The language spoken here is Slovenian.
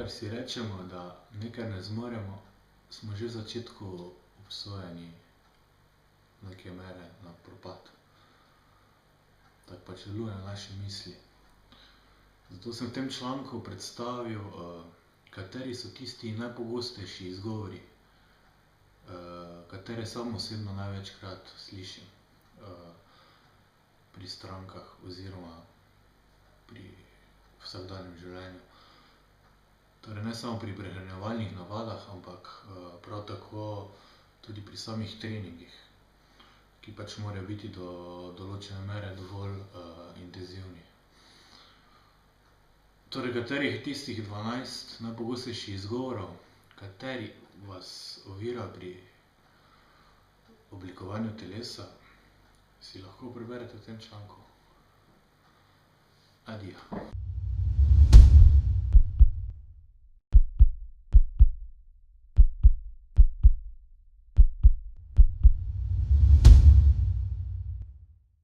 kadar si rečemo, da nekaj ne zmoremo, smo že v začetku obsojeni neke mere na propad. Tako pač delujejo naše misli. Zato sem v tem članku predstavil, kateri so tisti najpogostejši izgovori, katere sam osebno največkrat slišim pri strankah oziroma pri vsakdanjem življenju. Torej ne samo pri prehranjevalnih navadah, ampak prav tako tudi pri samih treningih, ki pač morajo biti do določene mere dovolj intenzivni. Torej, katerih tistih 12 najpogostejših izgovorov, kateri vas ovira pri oblikovanju telesa, si lahko preberete v tem članku. Adijo.